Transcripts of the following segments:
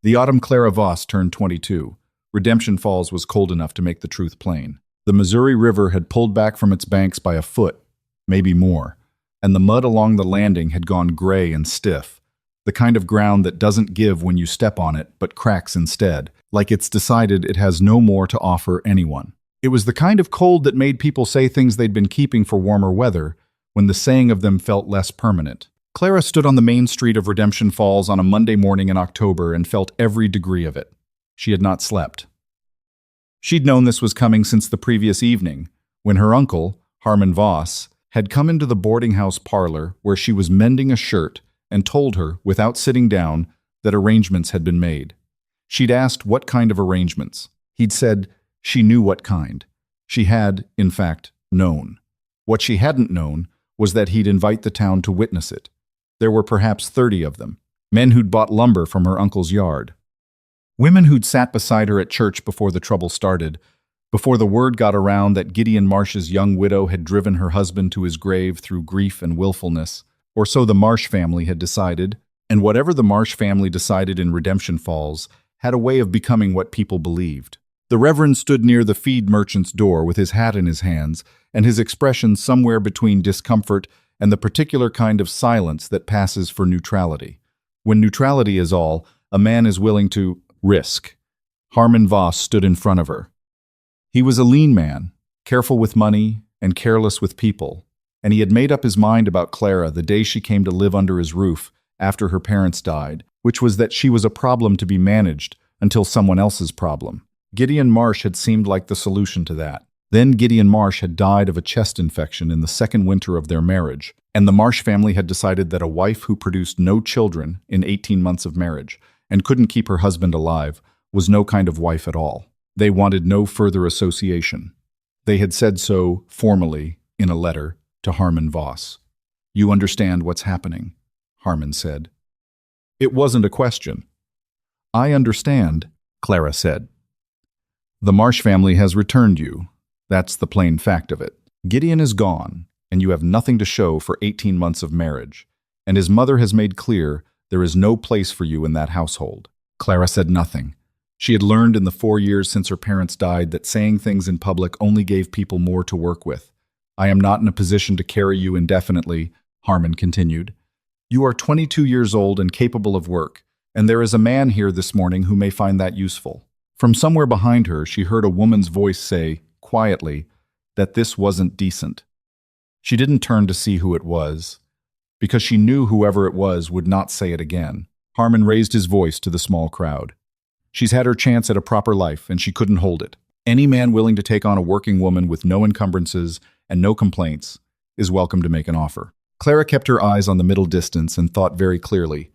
The autumn Clara Voss turned 22. Redemption Falls was cold enough to make the truth plain. The Missouri River had pulled back from its banks by a foot, maybe more, and the mud along the landing had gone gray and stiff, the kind of ground that doesn't give when you step on it, but cracks instead, like it's decided it has no more to offer anyone. It was the kind of cold that made people say things they'd been keeping for warmer weather, when the saying of them felt less permanent. Clara stood on the main street of Redemption Falls on a Monday morning in October and felt every degree of it. She had not slept. She'd known this was coming since the previous evening, when her uncle, Harmon Voss, had come into the boarding house parlor where she was mending a shirt and told her, without sitting down, that arrangements had been made. She'd asked what kind of arrangements. He'd said she knew what kind. She had, in fact, known. What she hadn't known was that he'd invite the town to witness it. There were perhaps 30 of them, men who'd bought lumber from her uncle's yard. Women who'd sat beside her at church before the trouble started, before the word got around that Gideon Marsh's young widow had driven her husband to his grave through grief and willfulness, or so the Marsh family had decided, and whatever the Marsh family decided in Redemption Falls had a way of becoming what people believed. The Reverend stood near the feed merchant's door with his hat in his hands, and his expression somewhere between discomfort and the particular kind of silence that passes for neutrality. When neutrality is all, a man is willing to risk. Harmon Voss stood in front of her. He was a lean man, careful with money and careless with people, and he had made up his mind about Clara the day she came to live under his roof after her parents died, which was that she was a problem to be managed until someone else's problem. Gideon Marsh had seemed like the solution to that. Then Gideon Marsh had died of a chest infection in the second winter of their marriage, and the Marsh family had decided that a wife who produced no children in 18 months of marriage and couldn't keep her husband alive was no kind of wife at all. They wanted no further association. They had said so formally in a letter to Harmon Voss. "You understand what's happening," Harmon said. It wasn't a question. "I understand," Clara said. "The Marsh family has returned you. That's the plain fact of it. Gideon is gone, and you have nothing to show for 18 months of marriage, and his mother has made clear there is no place for you in that household." Clara said nothing. She had learned in the 4 years since her parents died that saying things in public only gave people more to work with. "I am not in a position to carry you indefinitely," Harmon continued. "You are 22 years old and capable of work, and there is a man here this morning who may find that useful." From somewhere behind her, she heard a woman's voice say, quietly, that this wasn't decent. She didn't turn to see who it was, because she knew whoever it was would not say it again. Harmon raised his voice to the small crowd. "She's had her chance at a proper life, and she couldn't hold it. Any man willing to take on a working woman with no encumbrances and no complaints is welcome to make an offer." Clara kept her eyes on the middle distance and thought very clearly,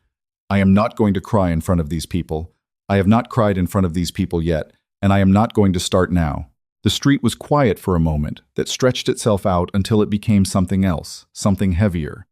"I am not going to cry in front of these people. I have not cried in front of these people yet, and I am not going to start now." The street was quiet for a moment, that stretched itself out until it became something else, something heavier.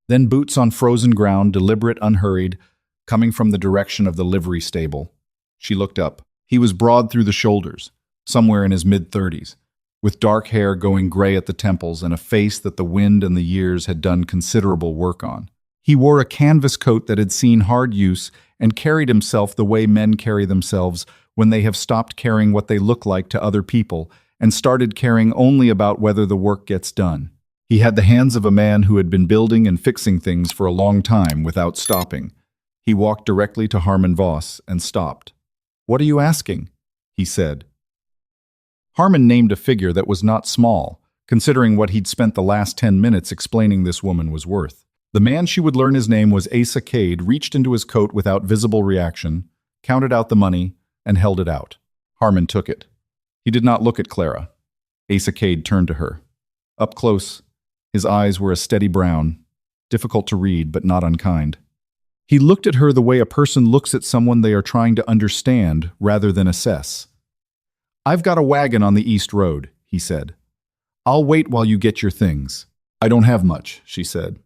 Then boots on frozen ground, deliberate, unhurried, coming from the direction of the livery stable. She looked up. He was broad through the shoulders, somewhere in his mid-30s, with dark hair going gray at the temples and a face that the wind and the years had done considerable work on. He wore a canvas coat that had seen hard use and carried himself the way men carry themselves when they have stopped caring what they look like to other people and started caring only about whether the work gets done. He had the hands of a man who had been building and fixing things for a long time without stopping. He walked directly to Harmon Voss and stopped. "What are you asking?" he said. Harmon named a figure that was not small, considering what he'd spent the last 10 minutes explaining this woman was worth. The man she would learn his name was Asa Cade reached into his coat without visible reaction, counted out the money, and held it out. Harmon took it. He did not look at Clara. Asa Cade turned to her. Up close, his eyes were a steady brown, difficult to read but not unkind. He looked at her the way a person looks at someone they are trying to understand rather than assess. "I've got a wagon on the East Road," he said. "I'll wait while you get your things." "I don't have much," she said.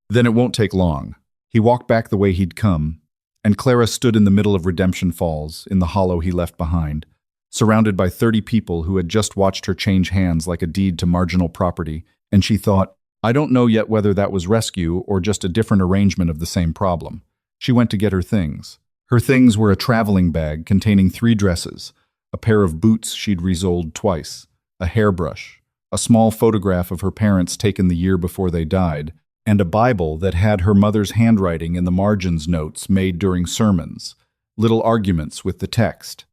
"Then it won't take long." He walked back the way he'd come, and Clara stood in the middle of Redemption Falls, in the hollow he left behind, surrounded by 30 people who had just watched her change hands like a deed to marginal property, and she thought, I don't know yet whether that was rescue or just a different arrangement of the same problem. She went to get her things. Her things were a traveling bag containing 3 dresses, a pair of boots she'd resoled twice, a hairbrush, a small photograph of her parents taken the year before they died, and a Bible that had her mother's handwriting in the margins notes made during sermons, little arguments with the text.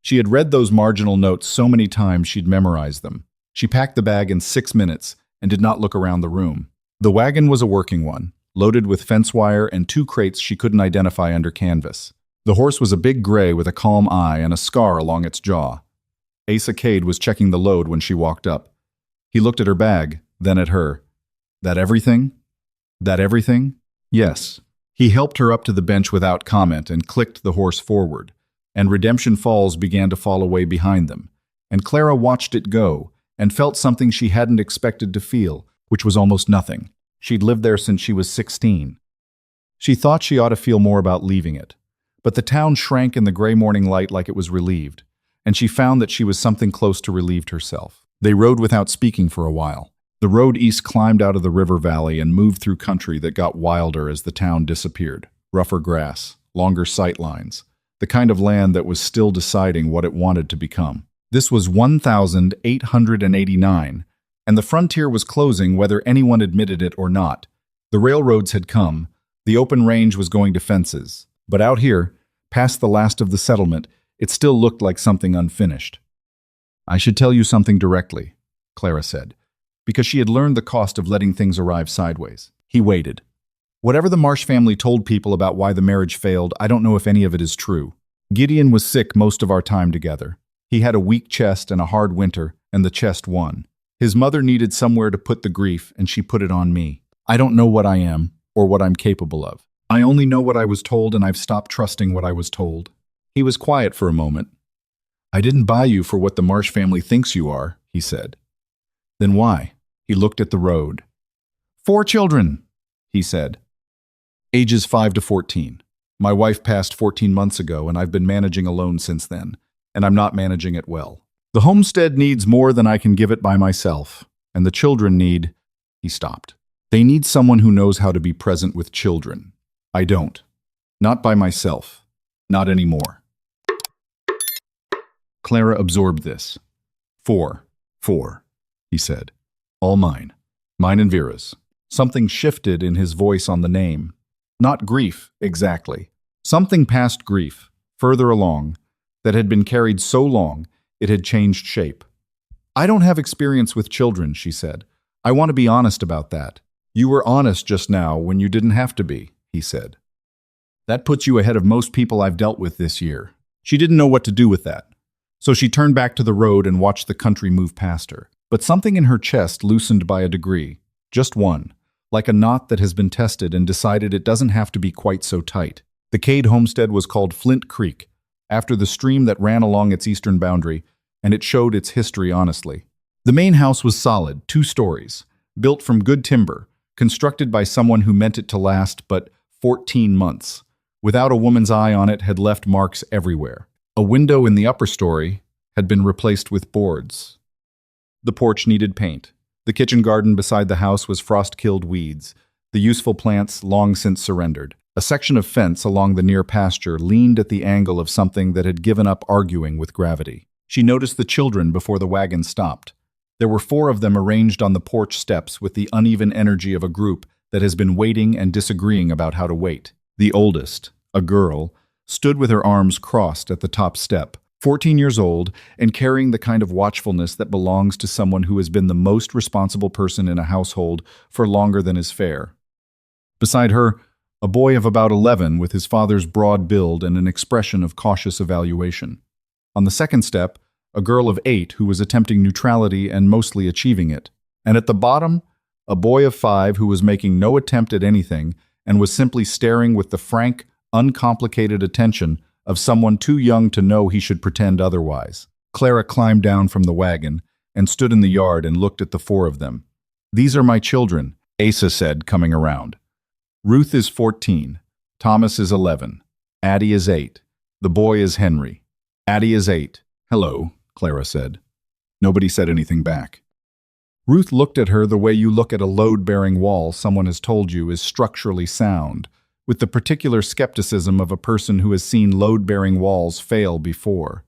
She had read those marginal notes so many times she'd memorized them. She packed the bag in 6 minutes and did not look around the room. The wagon was a working one, loaded with fence wire and 2 crates she couldn't identify under canvas. The horse was a big gray with a calm eye and a scar along its jaw. Asa Cade was checking the load when she walked up. He looked at her bag, then at her. That everything? That everything? Yes. He helped her up to the bench without comment and clicked the horse forward, and Redemption Falls began to fall away behind them, and Clara watched it go and felt something she hadn't expected to feel, which was almost nothing. She'd lived there since she was 16. She thought she ought to feel more about leaving it, but the town shrank in the gray morning light like it was relieved, and she found that she was something close to relieved herself. They rode without speaking for a while. The road east climbed out of the river valley and moved through country that got wilder as the town disappeared. Rougher grass, longer sight lines, the kind of land that was still deciding what it wanted to become. This was 1889, and the frontier was closing whether anyone admitted it or not. The railroads had come, the open range was going to fences, but out here, past the last of the settlement, it still looked like something unfinished. I should tell you something directly, Clara said, because she had learned the cost of letting things arrive sideways. He waited. Whatever the Marsh family told people about why the marriage failed, I don't know if any of it is true. Gideon was sick most of our time together. He had a weak chest and a hard winter, and the chest won. His mother needed somewhere to put the grief, and she put it on me. I don't know what I am, or what I'm capable of. I only know what I was told, and I've stopped trusting what I was told. He was quiet for a moment. I didn't buy you for what the Marsh family thinks you are, he said. Then why? He looked at the road. 4 children, he said. Ages 5 to 14. My wife passed 14 months ago, and I've been managing alone since then, and I'm not managing it well. The homestead needs more than I can give it by myself, and the children need... He stopped. They need someone who knows how to be present with children. I don't. Not by myself. Not anymore. Clara absorbed this. 4, he said. All mine. Mine and Vera's. Something shifted in his voice on the name. Not grief, exactly. Something past grief, further along, that had been carried so long it had changed shape. I don't have experience with children, she said. I want to be honest about that. You were honest just now when you didn't have to be, he said. That puts you ahead of most people I've dealt with this year. She didn't know what to do with that. So she turned back to the road and watched the country move past her. But something in her chest loosened by a degree. Just one. Like a knot that has been tested and decided it doesn't have to be quite so tight. The Cade homestead was called Flint Creek, after the stream that ran along its eastern boundary, and it showed its history honestly. The main house was solid, 2 stories, built from good timber, constructed by someone who meant it to last but 14 months. Without a woman's eye on it had left marks everywhere. A window in the upper story had been replaced with boards. The porch needed paint. The kitchen garden beside the house was frost-killed weeds, the useful plants long since surrendered. A section of fence along the near pasture leaned at the angle of something that had given up arguing with gravity. She noticed the children before the wagon stopped. There were 4 of them arranged on the porch steps with the uneven energy of a group that has been waiting and disagreeing about how to wait. The oldest, a girl, stood with her arms crossed at the top step, 14 years old, and carrying the kind of watchfulness that belongs to someone who has been the most responsible person in a household for longer than is fair. Beside her, a boy of about 11 with his father's broad build and an expression of cautious evaluation. On the second step, a girl of 8 who was attempting neutrality and mostly achieving it. And at the bottom, a boy of 5 who was making no attempt at anything and was simply staring with the frank, uncomplicated attention of someone too young to know he should pretend otherwise. Clara climbed down from the wagon and stood in the yard and looked at the 4 of them. These are my children, Asa said, coming around. Ruth is 14. Thomas is 11. Addie is 8. The boy is Henry. Addie is 8. Hello, Clara said. Nobody said anything back. Ruth looked at her the way you look at a load-bearing wall someone has told you is structurally sound, with the particular skepticism of a person who has seen load-bearing walls fail before.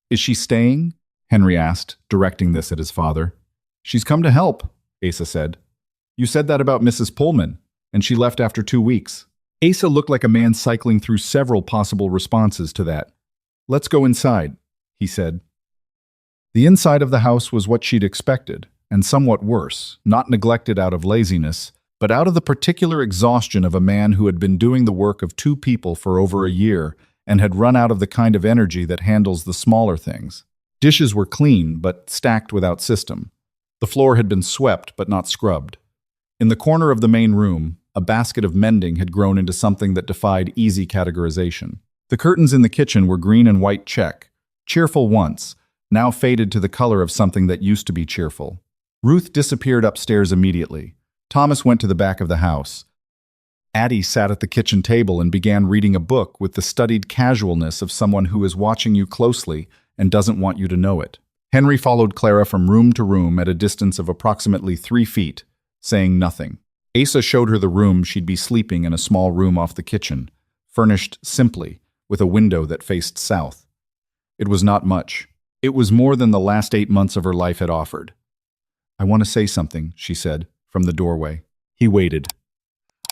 "Is she staying?" Henry asked, directing this at his father. "She's come to help," Asa said. "You said that about Mrs. Pullman, and she left after 2 weeks." Asa looked like a man cycling through several possible responses to that. "Let's go inside," he said. The inside of the house was what she'd expected, and somewhat worse, not neglected out of laziness, but out of the particular exhaustion of a man who had been doing the work of 2 people for over a year and had run out of the kind of energy that handles the smaller things. Dishes were clean, but stacked without system. The floor had been swept, but not scrubbed. In the corner of the main room, a basket of mending had grown into something that defied easy categorization. The curtains in the kitchen were green and white check, cheerful once, now faded to the color of something that used to be cheerful. Ruth disappeared upstairs immediately. Thomas went to the back of the house. Addie sat at the kitchen table and began reading a book with the studied casualness of someone who is watching you closely and doesn't want you to know it. Henry followed Clara from room to room at a distance of approximately 3 feet, saying nothing. Asa showed her the room she'd be sleeping in, a small room off the kitchen, furnished simply, with a window that faced south. It was not much. It was more than the last 8 months of her life had offered. "I want to say something," she said, from the doorway. He waited.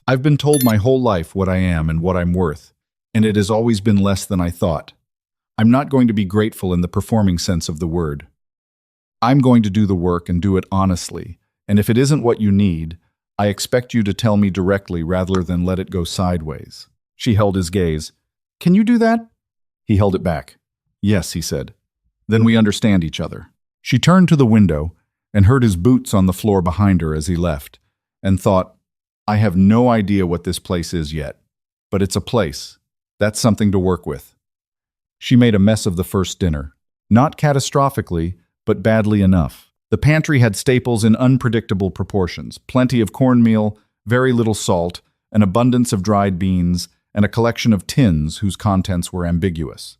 "I've been told my whole life what I am and what I'm worth, and it has always been less than I thought. I'm not going to be grateful in the performing sense of the word. I'm going to do the work and do it honestly, and if it isn't what you need, I expect you to tell me directly rather than let it go sideways." She held his gaze. "Can you do that?" He held it back. "Yes," he said. "Then we understand each other." She turned to the window and heard his boots on the floor behind her as he left, and thought, "I have no idea what this place is yet, but it's a place. That's something to work with." She made a mess of the first dinner. Not catastrophically, but badly enough. The pantry had staples in unpredictable proportions, plenty of cornmeal, very little salt, an abundance of dried beans, and a collection of tins whose contents were ambiguous.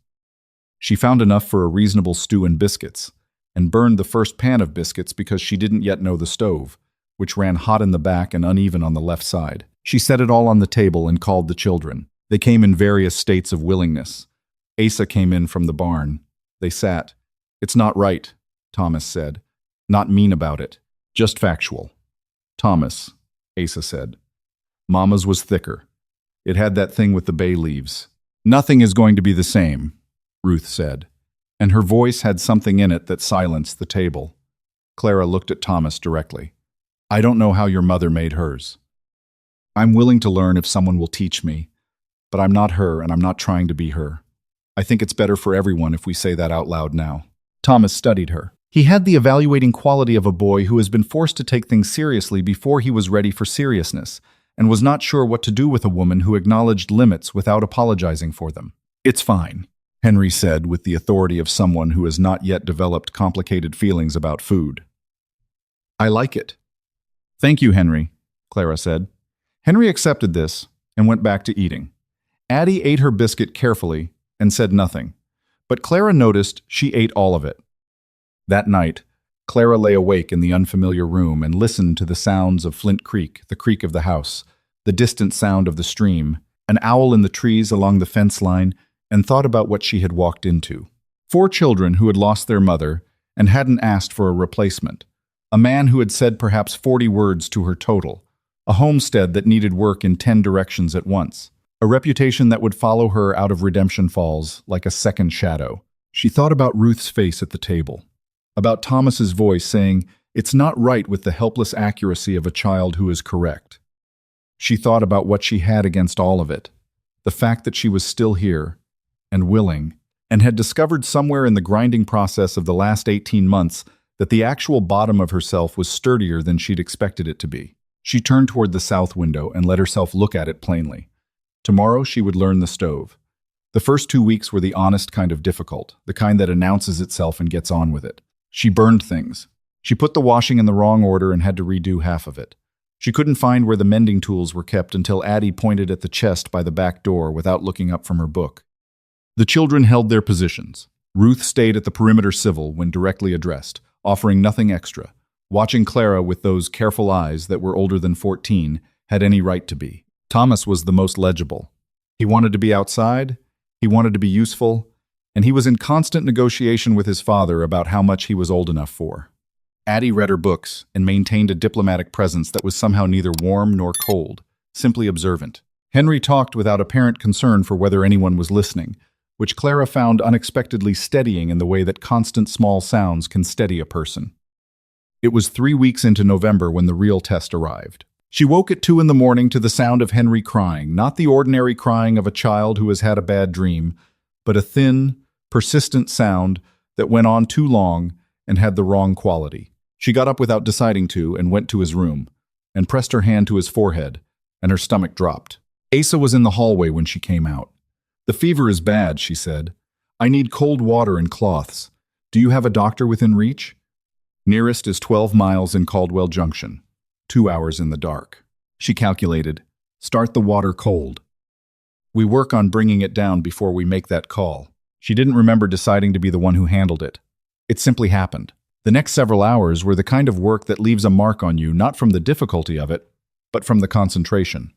She found enough for a reasonable stew and biscuits, and burned the first pan of biscuits because she didn't yet know the stove, which ran hot in the back and uneven on the left side. She set it all on the table and called the children. They came in various states of willingness. Asa came in from the barn. They sat. "It's not right," Thomas said. "Not mean about it, just factual." "Thomas," Asa said. "Mama's was thicker. It had that thing with the bay leaves." "Nothing is going to be the same," Ruth said, and her voice had something in it that silenced the table. Clara looked at Thomas directly. "I don't know how your mother made hers. I'm willing to learn if someone will teach me, but I'm not her and I'm not trying to be her. I think it's better for everyone if we say that out loud now." Thomas studied her. He had the evaluating quality of a boy who has been forced to take things seriously before he was ready for seriousness, and was not sure what to do with a woman who acknowledged limits without apologizing for them. "It's fine," Henry said with the authority of someone who has not yet developed complicated feelings about food. "I like it." "Thank you, Henry," Clara said. Henry accepted this and went back to eating. Addie ate her biscuit carefully and said nothing, but Clara noticed she ate all of it. That night, Clara lay awake in the unfamiliar room and listened to the sounds of Flint Creek, the creak of the house, the distant sound of the stream, an owl in the trees along the fence line, and thought about what she had walked into. 4 children who had lost their mother and hadn't asked for a replacement, a man who had said perhaps 40 words to her total, a homestead that needed work in 10 directions at once, a reputation that would follow her out of Redemption Falls like a second shadow. She thought about Ruth's face at the table, about Thomas's voice saying, "It's not right," with the helpless accuracy of a child who is correct. She thought about what she had against all of it, the fact that she was still here, and willing, and had discovered somewhere in the grinding process of the last 18 months that the actual bottom of herself was sturdier than she'd expected it to be. She turned toward the south window and let herself look at it plainly. Tomorrow she would learn the stove. The first 2 weeks were the honest kind of difficult, the kind that announces itself and gets on with it. She burned things. She put the washing in the wrong order and had to redo half of it. She couldn't find where the mending tools were kept until Addie pointed at the chest by the back door without looking up from her book. The children held their positions. Ruth stayed at the perimeter civil when directly addressed, offering nothing extra, watching Clara with those careful eyes that were older than 14 had any right to be. Thomas was the most legible. He wanted to be outside, he wanted to be useful, and he was in constant negotiation with his father about how much he was old enough for. Addie read her books and maintained a diplomatic presence that was somehow neither warm nor cold, simply observant. Henry talked without apparent concern for whether anyone was listening, which Clara found unexpectedly steadying in the way that constant small sounds can steady a person. It was 3 weeks into November when the real test arrived. She woke at 2 in the morning to the sound of Henry crying, not the ordinary crying of a child who has had a bad dream, but a thin, persistent sound that went on too long and had the wrong quality. She got up without deciding to and went to his room, and pressed her hand to his forehead, and her stomach dropped. Asa was in the hallway when she came out. "The fever is bad," she said. "I need cold water and cloths. Do you have a doctor within reach?" "Nearest is 12 miles in Caldwell Junction. 2 hours in the dark." She calculated. "Start the water cold. We work on bringing it down before we make that call." She didn't remember deciding to be the one who handled it. It simply happened. The next several hours were the kind of work that leaves a mark on you, not from the difficulty of it, but from the concentration.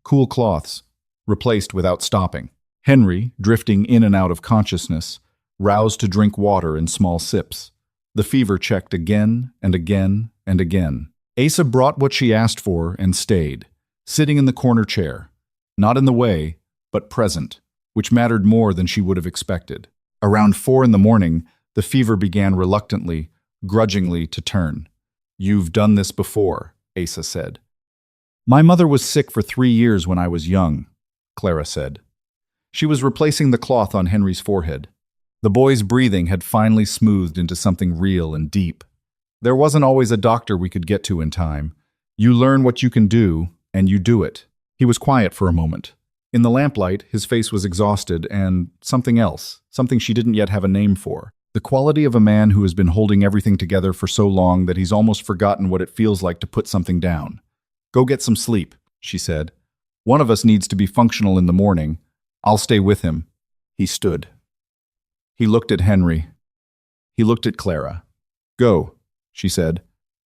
Cool cloths, replaced without stopping. Henry, drifting in and out of consciousness, roused to drink water in small sips. The fever checked again and again and again. Asa brought what she asked for and stayed, sitting in the corner chair, not in the way, but present, which mattered more than she would have expected. Around 4 in the morning, the fever began reluctantly, grudgingly to turn. "You've done this before," Asa said. "My mother was sick for 3 years when I was young," Clara said. She was replacing the cloth on Henry's forehead. The boy's breathing had finally smoothed into something real and deep. "There wasn't always a doctor we could get to in time. You learn what you can do, and you do it." He was quiet for a moment. In the lamplight, his face was exhausted and something else, something she didn't yet have a name for. The quality of a man who has been holding everything together for so long that he's almost forgotten what it feels like to put something down. "Go get some sleep," she said. "One of us needs to be functional in the morning. I'll stay with him." He stood. He looked at Henry. He looked at Clara. "Go," she said.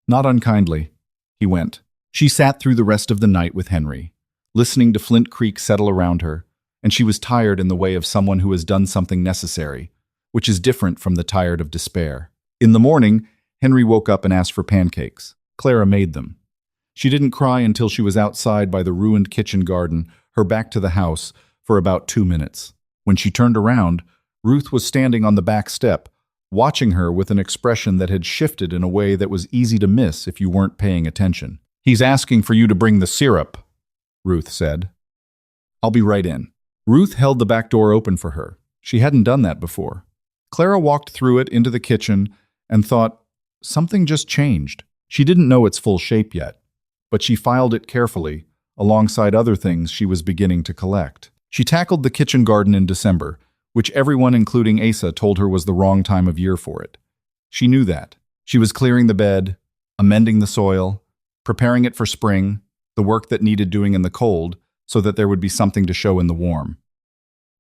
Not unkindly. He went. She sat through the rest of the night with Henry, listening to Flint Creek settle around her, and she was tired in the way of someone who has done something necessary, which is different from the tired of despair. In the morning, Henry woke up and asked for pancakes. Clara made them. She didn't cry until she was outside by the ruined kitchen garden, her back to the house, for about 2 minutes. When she turned around, Ruth was standing on the back step, watching her with an expression that had shifted in a way that was easy to miss if you weren't paying attention. "He's asking for you to bring the syrup," Ruth said. "I'll be right in." Ruth held the back door open for her. She hadn't done that before. Clara walked through it into the kitchen and thought, something just changed. She didn't know its full shape yet, but she filed it carefully, alongside other things she was beginning to collect. She tackled the kitchen garden in December, which everyone, including Asa, told her was the wrong time of year for it. She knew that. She was clearing the bed, amending the soil, preparing it for spring, the work that needed doing in the cold, so that there would be something to show in the warm.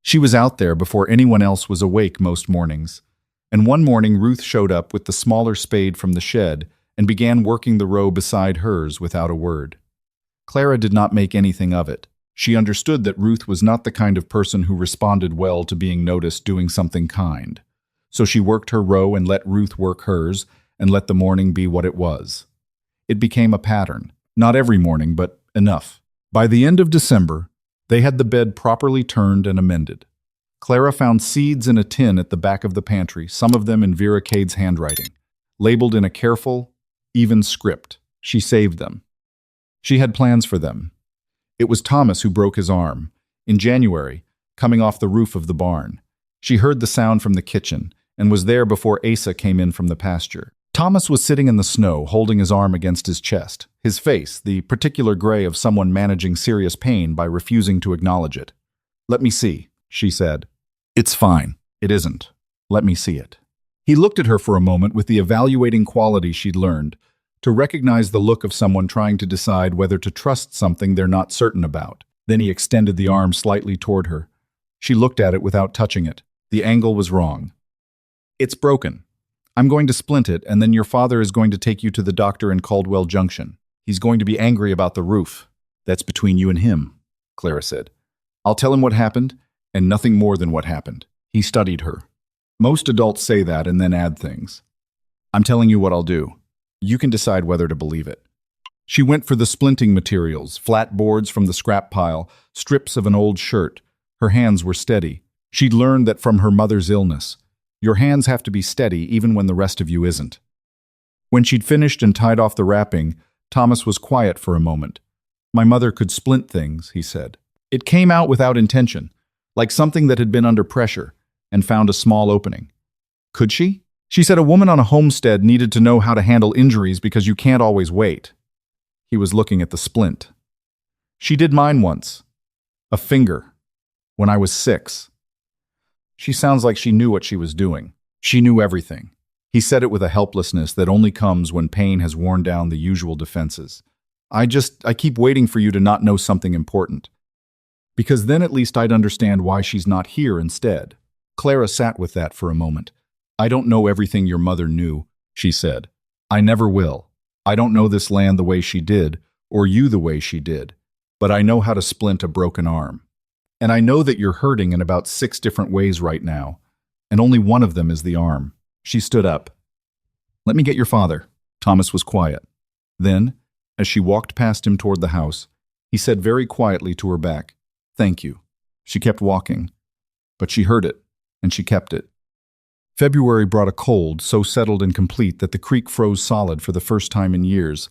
She was out there before anyone else was awake most mornings, and one morning Ruth showed up with the smaller spade from the shed and began working the row beside hers without a word. Clara did not make anything of it. She understood that Ruth was not the kind of person who responded well to being noticed doing something kind. So she worked her row and let Ruth work hers, and let the morning be what it was. It became a pattern. Not every morning, but enough. By the end of December, they had the bed properly turned and amended. Clara found seeds in a tin at the back of the pantry, some of them in Vera Cade's handwriting, labeled in a careful, even script. She saved them. She had plans for them. It was Thomas who broke his arm, in January, coming off the roof of the barn. She heard the sound from the kitchen, and was there before Asa came in from the pasture. Thomas was sitting in the snow, holding his arm against his chest, his face the particular gray of someone managing serious pain by refusing to acknowledge it. "Let me see," she said. "It's fine. It isn't. Let me see it." He looked at her for a moment with the evaluating quality she'd learned, to recognize the look of someone trying to decide whether to trust something they're not certain about. Then he extended the arm slightly toward her. She looked at it without touching it. The angle was wrong. "It's broken. I'm going to splint it, and then your father is going to take you to the doctor in Caldwell Junction. He's going to be angry about the roof. That's between you and him." Clara said. I'll tell him what happened, and nothing more than what happened. He studied her. Most adults say that and then add things. I'm telling you what I'll do. You can decide whether to believe it. She went for the splinting materials, flat boards from the scrap pile, strips of an old shirt. Her hands were steady. She'd learned that from her mother's illness. Your hands have to be steady even when the rest of you isn't. When she'd finished and tied off the wrapping, Thomas was quiet for a moment. My mother could splint things, he said. It came out without intention, like something that had been under pressure, and found a small opening. Could she? She said a woman on a homestead needed to know how to handle injuries because you can't always wait. He was looking at the splint. She did mine once. A finger. When I was 6. She sounds like she knew what she was doing. She knew everything. He said it with a helplessness that only comes when pain has worn down the usual defenses. I keep waiting for you to not know something important. Because then at least I'd understand why she's not here instead. Clara sat with that for a moment. I don't know everything your mother knew, she said. I never will. I don't know this land the way she did, or you the way she did. But I know how to splint a broken arm. And I know that you're hurting in about 6 different ways right now, and only one of them is the arm. She stood up. Let me get your father. Thomas was quiet. Then, as she walked past him toward the house, he said very quietly to her back, Thank you. She kept walking, but she heard it, and she kept it. February brought a cold so settled and complete that the creek froze solid for the first time in years,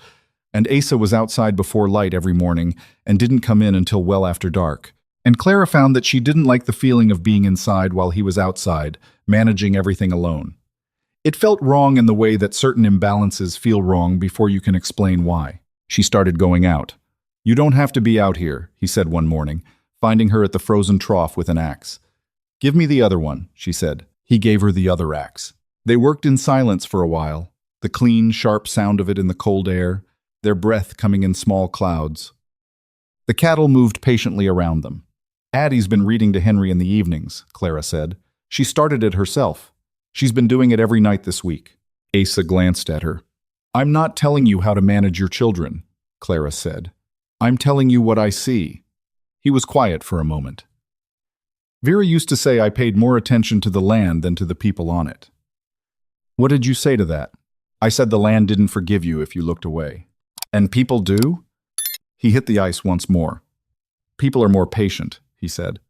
and Asa was outside before light every morning and didn't come in until well after dark. And Clara found that she didn't like the feeling of being inside while he was outside, managing everything alone. It felt wrong in the way that certain imbalances feel wrong before you can explain why. She started going out. You don't have to be out here, he said one morning, finding her at the frozen trough with an axe. Give me the other one, she said. He gave her the other axe. They worked in silence for a while, the clean, sharp sound of it in the cold air, their breath coming in small clouds. The cattle moved patiently around them. Addie's been reading to Henry in the evenings, Clara said. She started it herself. She's been doing it every night this week. Asa glanced at her. I'm not telling you how to manage your children, Clara said. I'm telling you what I see. He was quiet for a moment. Vera used to say I paid more attention to the land than to the people on it. What did you say to that? I said the land didn't forgive you if you looked away. And people do? He hit the ice once more. People are more patient, he said.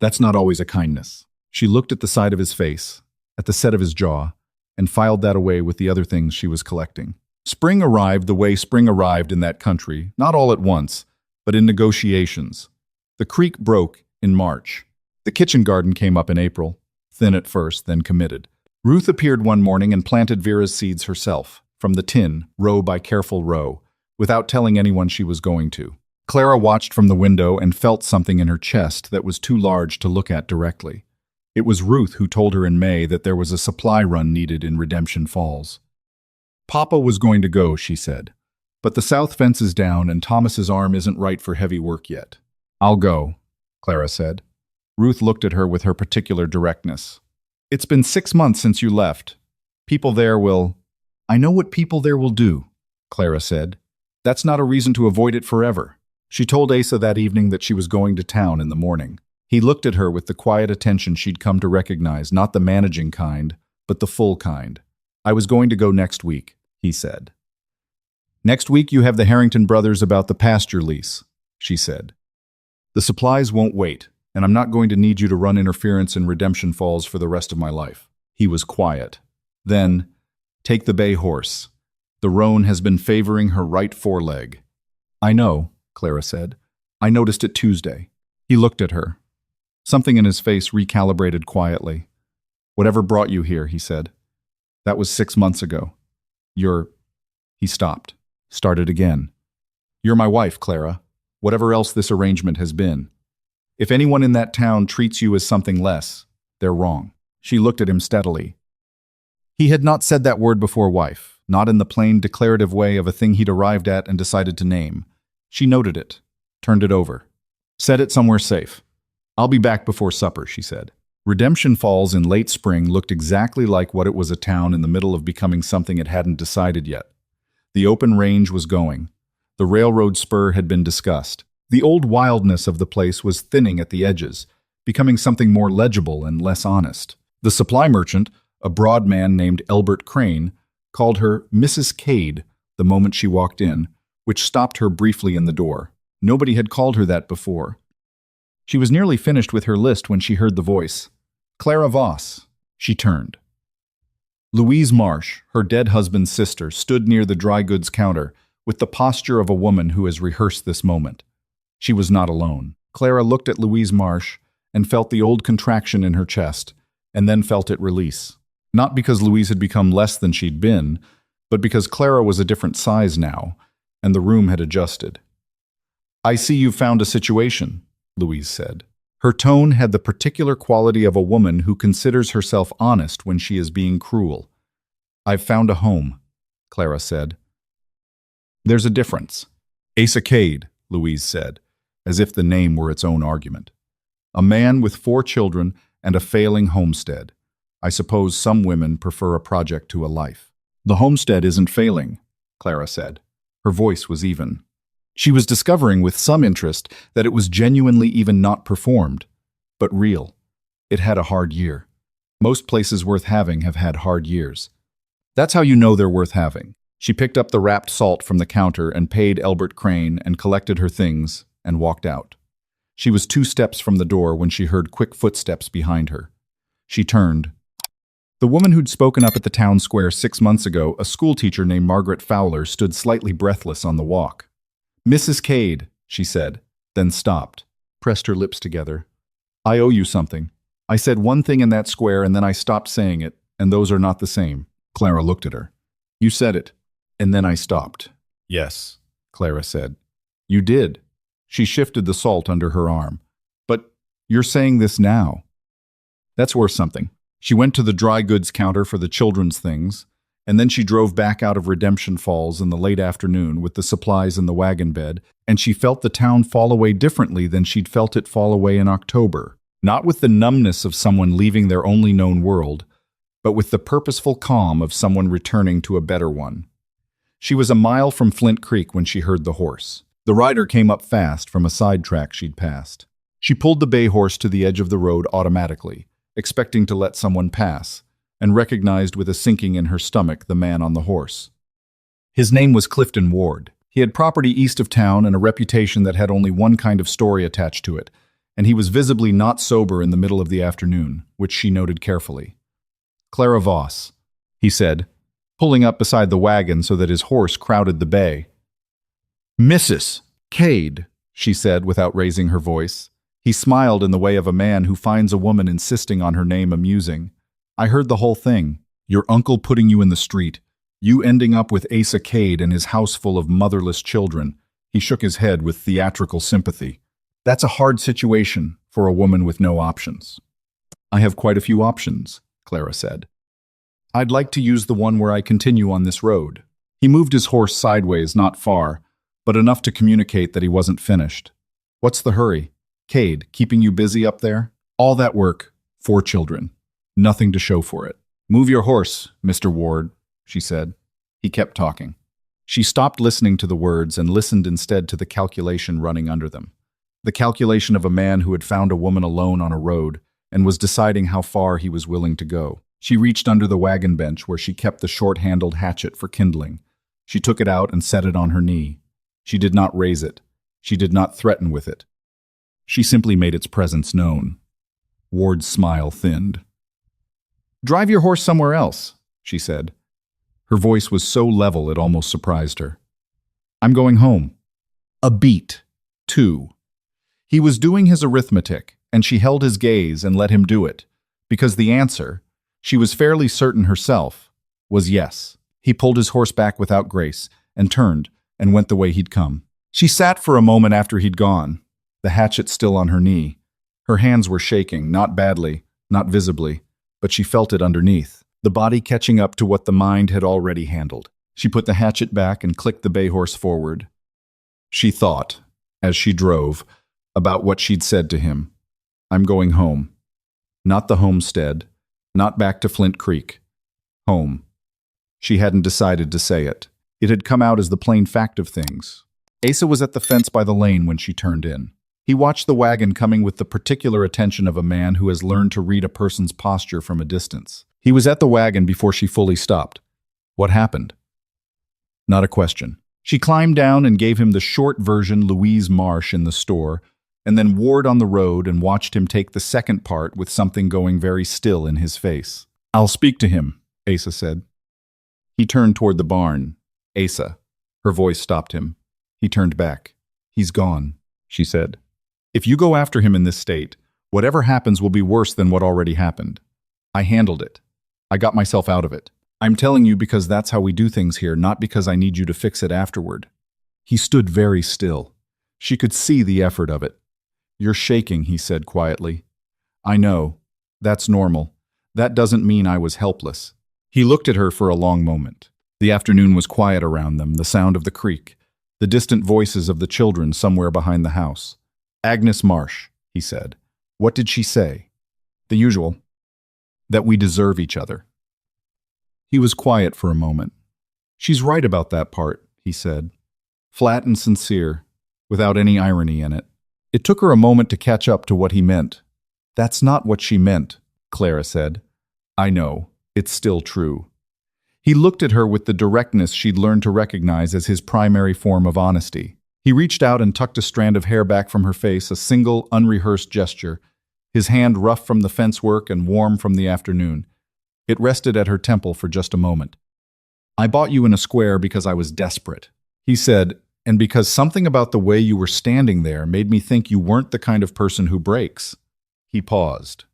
That's not always a kindness. She looked at the side of his face, at the set of his jaw, and filed that away with the other things she was collecting. Spring arrived the way spring arrived in that country, not all at once, but in negotiations. The creek broke in March. The kitchen garden came up in April, thin at first, then committed. Ruth appeared one morning and planted Vera's seeds herself, from the tin, row by careful row, without telling anyone she was going to. Clara watched from the window and felt something in her chest that was too large to look at directly. It was Ruth who told her in May that there was a supply run needed in Redemption Falls. Papa was going to go, she said, but the south fence is down and Thomas's arm isn't right for heavy work yet. I'll go, Clara said. Ruth looked at her with her particular directness. It's been 6 months since you left. People there will... I know what people there will do, Clara said. That's not a reason to avoid it forever. She told Asa that evening that she was going to town in the morning. He looked at her with the quiet attention she'd come to recognize, not the managing kind, but the full kind. I was going to go next week, he said. Next week you have the Harrington brothers about the pasture lease, she said. The supplies won't wait, and I'm not going to need you to run interference in Redemption Falls for the rest of my life. He was quiet. Then, take the bay horse. The roan has been favoring her right foreleg. I know, Clara said. I noticed it Tuesday. He looked at her. Something in his face recalibrated quietly. Whatever brought you here, he said. That was 6 months ago. He stopped. Started again. You're my wife, Clara. Whatever else this arrangement has been. If anyone in that town treats you as something less, they're wrong. She looked at him steadily. He had not said that word before wife, not in the plain declarative way of a thing he'd arrived at and decided to name. She noted it, turned it over. Set it somewhere safe. I'll be back before supper, she said. Redemption Falls in late spring looked exactly like what it was, a town in the middle of becoming something it hadn't decided yet. The open range was going. The railroad spur had been discussed. The old wildness of the place was thinning at the edges, becoming something more legible and less honest. The supply merchant, a broad man named Elbert Crane, called her Mrs. Cade the moment she walked in, which stopped her briefly in the door. Nobody had called her that before. She was nearly finished with her list when she heard the voice. Clara Voss. She turned. Louise Marsh, her dead husband's sister, stood near the dry goods counter with the posture of a woman who has rehearsed this moment. She was not alone. Clara looked at Louise Marsh and felt the old contraction in her chest, and then felt it release. Not because Louise had become less than she'd been, but because Clara was a different size now, and the room had adjusted. "I see you've found a situation," Louise said. Her tone had the particular quality of a woman who considers herself honest when she is being cruel. "I've found a home," Clara said. "There's a difference." "Asa Cade," Louise said, as if the name were its own argument. "A man with 4 children and a failing homestead. I suppose some women prefer a project to a life." "The homestead isn't failing," Clara said. Her voice was even. She was discovering with some interest that it was genuinely even not performed, but real. It had a hard year. Most places worth having have had hard years. That's how you know they're worth having. She picked up the wrapped salt from the counter and paid Elbert Crane and collected her things and walked out. She was 2 steps from the door when she heard quick footsteps behind her. She turned. The woman who'd spoken up at the town square 6 months ago, a schoolteacher named Margaret Fowler, stood slightly breathless on the walk. "Mrs. Cade," she said, then stopped, pressed her lips together. "I owe you something. I said one thing in that square and then I stopped saying it, and those are not the same." Clara looked at her. "You said it, and then I stopped." "Yes," Clara said. "You did." She shifted the salt under her arm. "But you're saying this now." "That's worth something." She went to the dry goods counter for the children's things, and then she drove back out of Redemption Falls in the late afternoon with the supplies in the wagon bed, and she felt the town fall away differently than she'd felt it fall away in October. Not with the numbness of someone leaving their only known world, but with the purposeful calm of someone returning to a better one. She was a mile from Flint Creek when she heard the horse. The rider came up fast from a side track she'd passed. She pulled the bay horse to the edge of the road automatically, expecting to let someone pass, and recognized with a sinking in her stomach the man on the horse. His name was Clifton Ward. He had property east of town and a reputation that had only one kind of story attached to it, and he was visibly not sober in the middle of the afternoon, which she noted carefully. "Clara Voss," he said, pulling up beside the wagon so that his horse crowded the bay. "Mrs. Cade," she said without raising her voice. He smiled in the way of a man who finds a woman insisting on her name amusing. "I heard the whole thing. Your uncle putting you in the street. You ending up with Asa Cade and his house full of motherless children." He shook his head with theatrical sympathy. "That's a hard situation for a woman with no options." "I have quite a few options," Clara said. "I'd like to use the one where I continue on this road." He moved his horse sideways, not far, but enough to communicate that he wasn't finished. "What's the hurry? Cade, keeping you busy up there?" "All that work, 4 children. Nothing to show for it." "Move your horse, Mr. Ward," she said. He kept talking. She stopped listening to the words and listened instead to the calculation running under them. The calculation of a man who had found a woman alone on a road and was deciding how far he was willing to go. She reached under the wagon bench where she kept the short-handled hatchet for kindling. She took it out and set it on her knee. She did not raise it. She did not threaten with it. She simply made its presence known. Ward's smile thinned. "Drive your horse somewhere else," she said. Her voice was so level it almost surprised her. "I'm going home." A beat. 2. He was doing his arithmetic, and she held his gaze and let him do it, because the answer, she was fairly certain herself, was yes. He pulled his horse back without grace, and turned, and went the way he'd come. She sat for a moment after he'd gone, the hatchet still on her knee. Her hands were shaking, not badly, not visibly, but she felt it underneath, the body catching up to what the mind had already handled. She put the hatchet back and clicked the bay horse forward. She thought, as she drove, about what she'd said to him. "I'm going home. Not the homestead, not back to Flint Creek. Home." She hadn't decided to say it. It had come out as the plain fact of things. Asa was at the fence by the lane when she turned in. He watched the wagon coming with the particular attention of a man who has learned to read a person's posture from a distance. He was at the wagon before she fully stopped. What happened? Not a question. She climbed down and gave him the short version Louise Marsh in the store, and then warred on the road and watched him take the second part with something going very still in his face. I'll speak to him, Asa said. He turned toward the barn. Asa. Her voice stopped him. He turned back. He's gone, she said. If you go after him in this state, whatever happens will be worse than what already happened. I handled it. I got myself out of it. I'm telling you because that's how we do things here, not because I need you to fix it afterward. He stood very still. She could see the effort of it. You're shaking, he said quietly. I know. That's normal. That doesn't mean I was helpless. He looked at her for a long moment. The afternoon was quiet around them, the sound of the creek, the distant voices of the children somewhere behind the house. Agnes Marsh, he said. What did she say? The usual. That we deserve each other. He was quiet for a moment. She's right about that part, he said. Flat and sincere, without any irony in it. It took her a moment to catch up to what he meant. That's not what she meant, Clara said. I know. It's still true. He looked at her with the directness she'd learned to recognize as his primary form of honesty. He reached out and tucked a strand of hair back from her face, a single, unrehearsed gesture, his hand rough from the fence work and warm from the afternoon. It rested at her temple for just a moment. I bought you in a square because I was desperate, he said, and because something about the way you were standing there made me think you weren't the kind of person who breaks. He paused.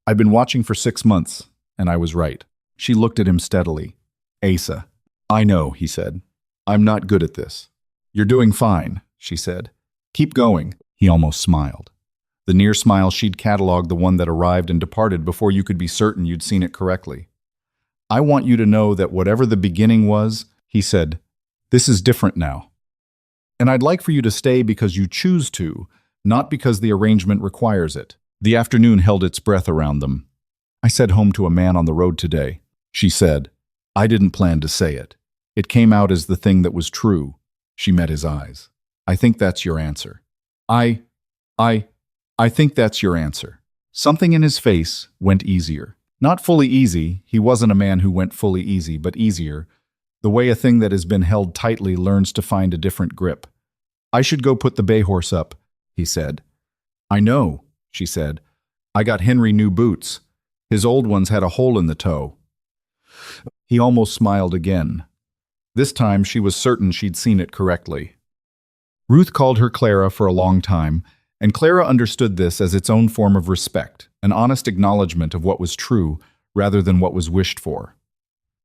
I've been watching for 6 months, and I was right. She looked at him steadily. Asa. I know, he said. I'm not good at this. You're doing fine, she said. Keep going. He almost smiled. The near smile she'd cataloged, the one that arrived and departed before you could be certain you'd seen it correctly. I want you to know that whatever the beginning was, he said, this is different now. And I'd like for you to stay because you choose to, not because the arrangement requires it. The afternoon held its breath around them. I said home to a man on the road today, she said. I didn't plan to say it. It came out as the thing that was true. She met his eyes. I think that's your answer. I think that's your answer. Something in his face went easier. Not fully easy, he wasn't a man who went fully easy, but easier. The way a thing that has been held tightly learns to find a different grip. I should go put the bay horse up, he said. I know, she said. I got Henry new boots. His old ones had a hole in the toe. He almost smiled again. This time she was certain she'd seen it correctly. Ruth called her Clara for a long time, and Clara understood this as its own form of respect, an honest acknowledgement of what was true rather than what was wished for.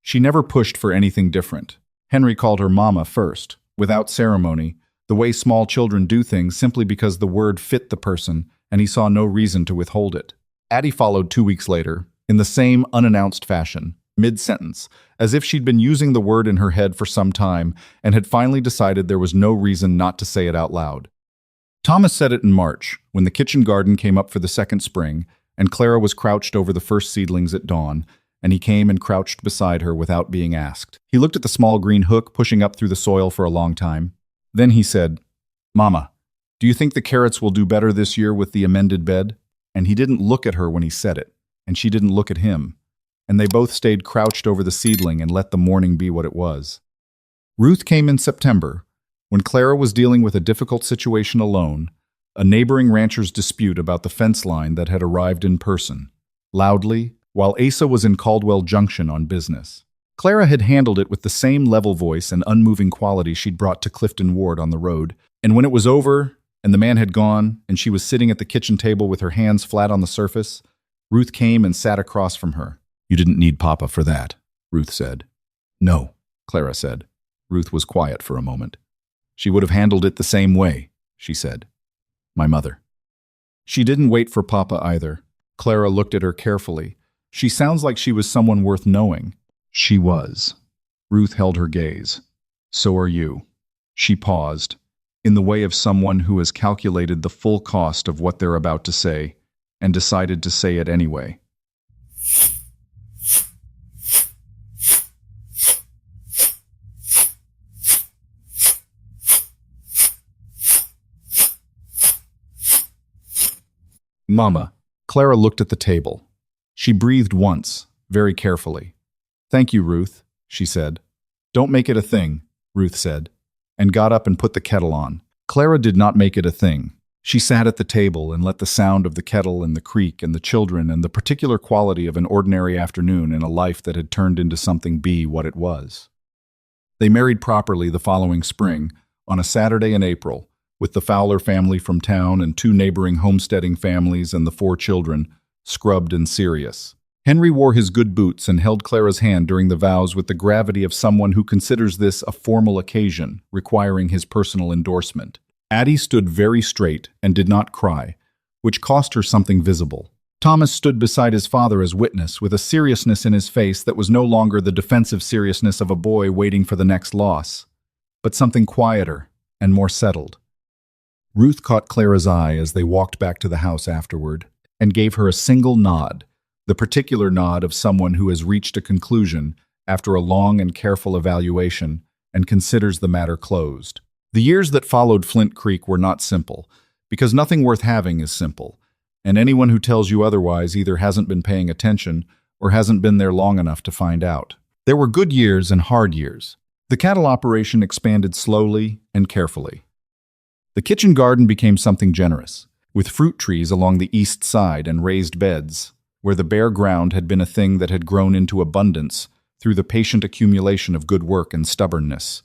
She never pushed for anything different. Henry called her Mama first, without ceremony, the way small children do things simply because the word fit the person and he saw no reason to withhold it. Addie followed 2 weeks later, in the same unannounced fashion, mid-sentence, as if she'd been using the word in her head for some time and had finally decided there was no reason not to say it out loud. Thomas said it in March, when the kitchen garden came up for the second spring, and Clara was crouched over the first seedlings at dawn, and he came and crouched beside her without being asked. He looked at the small green hook pushing up through the soil for a long time. Then he said, Mama, do you think the carrots will do better this year with the amended bed? And he didn't look at her when he said it, and she didn't look at him, and they both stayed crouched over the seedling and let the morning be what it was. Ruth came in September, when Clara was dealing with a difficult situation alone, a neighboring rancher's dispute about the fence line that had arrived in person, loudly, while Asa was in Caldwell Junction on business. Clara had handled it with the same level voice and unmoving quality she'd brought to Clifton Ward on the road, and when it was over, and the man had gone, and she was sitting at the kitchen table with her hands flat on the surface, Ruth came and sat across from her. You didn't need Papa for that, Ruth said. No, Clara said. Ruth was quiet for a moment. She would have handled it the same way, she said. My mother. She didn't wait for Papa either. Clara looked at her carefully. She sounds like she was someone worth knowing. She was. Ruth held her gaze. So are you. She paused, in the way of someone who has calculated the full cost of what they're about to say, and decided to say it anyway. Mama. Clara looked at the table. She breathed once, very carefully. Thank you, Ruth, she said. Don't make it a thing, Ruth said, and got up and put the kettle on. Clara did not make it a thing. She sat at the table and let the sound of the kettle and the creek and the children and the particular quality of an ordinary afternoon in a life that had turned into something be what it was. They married properly the following spring, on a Saturday in April, with the Fowler family from town and 2 neighboring homesteading families and the 4 children, scrubbed and serious. Henry wore his good boots and held Clara's hand during the vows with the gravity of someone who considers this a formal occasion, requiring his personal endorsement. Addie stood very straight and did not cry, which cost her something visible. Thomas stood beside his father as witness, with a seriousness in his face that was no longer the defensive seriousness of a boy waiting for the next loss, but something quieter and more settled. Ruth caught Clara's eye as they walked back to the house afterward, and gave her a single nod, the particular nod of someone who has reached a conclusion after a long and careful evaluation and considers the matter closed. The years that followed Flint Creek were not simple, because nothing worth having is simple, and anyone who tells you otherwise either hasn't been paying attention or hasn't been there long enough to find out. There were good years and hard years. The cattle operation expanded slowly and carefully. The kitchen garden became something generous, with fruit trees along the east side and raised beds, where the bare ground had been a thing that had grown into abundance through the patient accumulation of good work and stubbornness.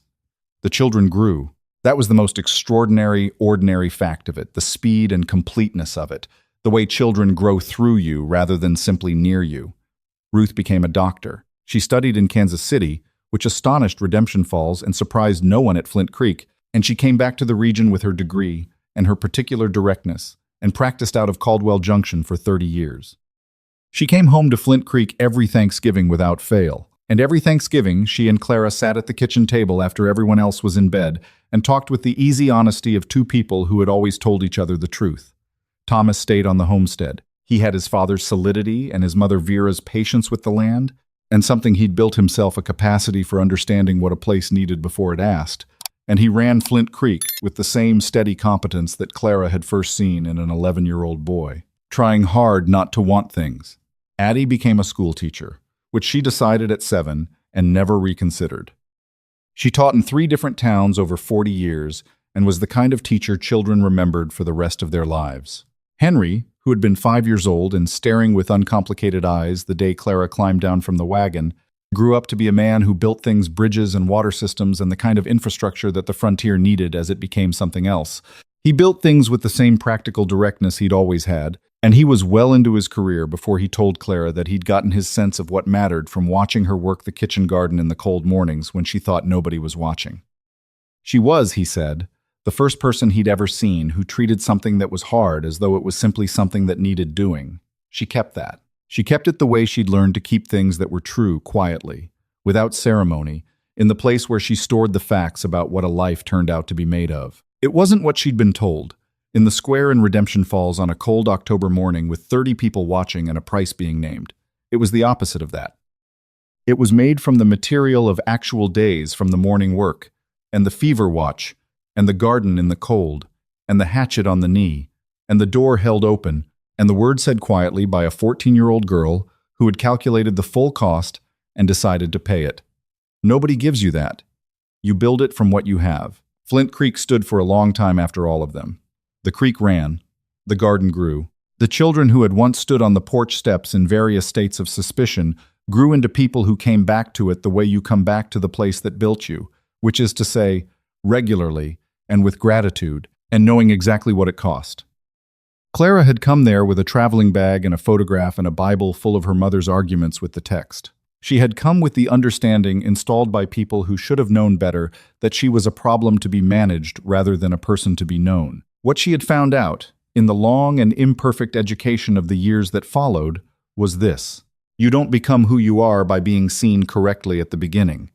The children grew. That was the most extraordinary, ordinary fact of it, the speed and completeness of it, the way children grow through you rather than simply near you. Ruth became a doctor. She studied in Kansas City, which astonished Redemption Falls and surprised no one at Flint Creek, and she came back to the region with her degree and her particular directness, and practiced out of Caldwell Junction for 30 years. She came home to Flint Creek every Thanksgiving without fail, and every Thanksgiving she and Clara sat at the kitchen table after everyone else was in bed and talked with the easy honesty of 2 people who had always told each other the truth. Thomas stayed on the homestead. He had his father's solidity and his mother Vera's patience with the land, and something he'd built himself a capacity for understanding what a place needed before it asked. And he ran Flint Creek with the same steady competence that Clara had first seen in an 11-year-old boy, trying hard not to want things. Addie became a schoolteacher, which she decided at 7 and never reconsidered. She taught in 3 different towns over 40 years and was the kind of teacher children remembered for the rest of their lives. Henry, who had been 5 years old and staring with uncomplicated eyes the day Clara climbed down from the wagon, grew up to be a man who built things, bridges and water systems and the kind of infrastructure that the frontier needed as it became something else. He built things with the same practical directness he'd always had, and he was well into his career before he told Clara that he'd gotten his sense of what mattered from watching her work the kitchen garden in the cold mornings when she thought nobody was watching. She was, he said, the first person he'd ever seen who treated something that was hard as though it was simply something that needed doing. She kept that. She kept it the way she'd learned to keep things that were true quietly, without ceremony, in the place where she stored the facts about what a life turned out to be made of. It wasn't what she'd been told. In the square in Redemption Falls on a cold October morning with 30 people watching and a price being named. It was the opposite of that. It was made from the material of actual days from the morning work, and the fever watch, and the garden in the cold, and the hatchet on the knee, and the door held open, and the word said quietly by a 14-year-old girl who had calculated the full cost and decided to pay it. Nobody gives you that. You build it from what you have. Flint Creek stood for a long time after all of them. The creek ran. The garden grew. The children who had once stood on the porch steps in various states of suspicion grew into people who came back to it the way you come back to the place that built you, which is to say, regularly and with gratitude and knowing exactly what it cost. Clara had come there with a traveling bag and a photograph and a Bible full of her mother's arguments with the text. She had come with the understanding installed by people who should have known better that she was a problem to be managed rather than a person to be known. What she had found out, in the long and imperfect education of the years that followed, was this. You don't become who you are by being seen correctly at the beginning.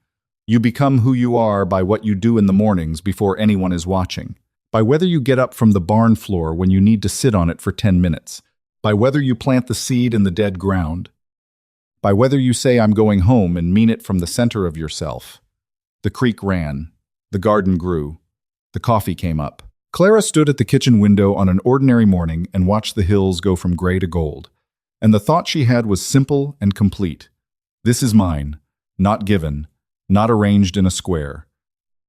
You become who you are by what you do in the mornings before anyone is watching. By whether you get up from the barn floor when you need to sit on it for 10 minutes. By whether you plant the seed in the dead ground. By whether you say I'm going home and mean it from the center of yourself. The creek ran. The garden grew. The coffee came up. Clara stood at the kitchen window on an ordinary morning and watched the hills go from gray to gold. And the thought she had was simple and complete. This is mine, not given, not arranged in a square,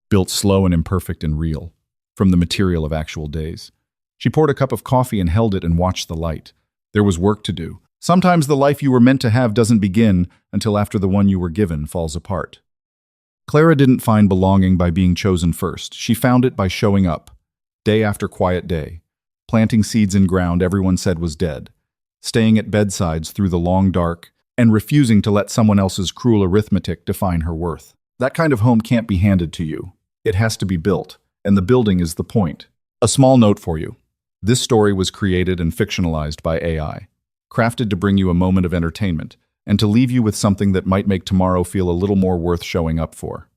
built slow and imperfect and real, from the material of actual days. She poured a cup of coffee and held it and watched the light. There was work to do. Sometimes the life you were meant to have doesn't begin until after the one you were given falls apart. Clara didn't find belonging by being chosen first. She found it by showing up, day after quiet day, planting seeds in ground everyone said was dead, staying at bedsides through the long dark, and refusing to let someone else's cruel arithmetic define her worth. That kind of home can't be handed to you. It has to be built, and the building is the point. A small note for you. This story was created and fictionalized by AI, crafted to bring you a moment of entertainment, and to leave you with something that might make tomorrow feel a little more worth showing up for.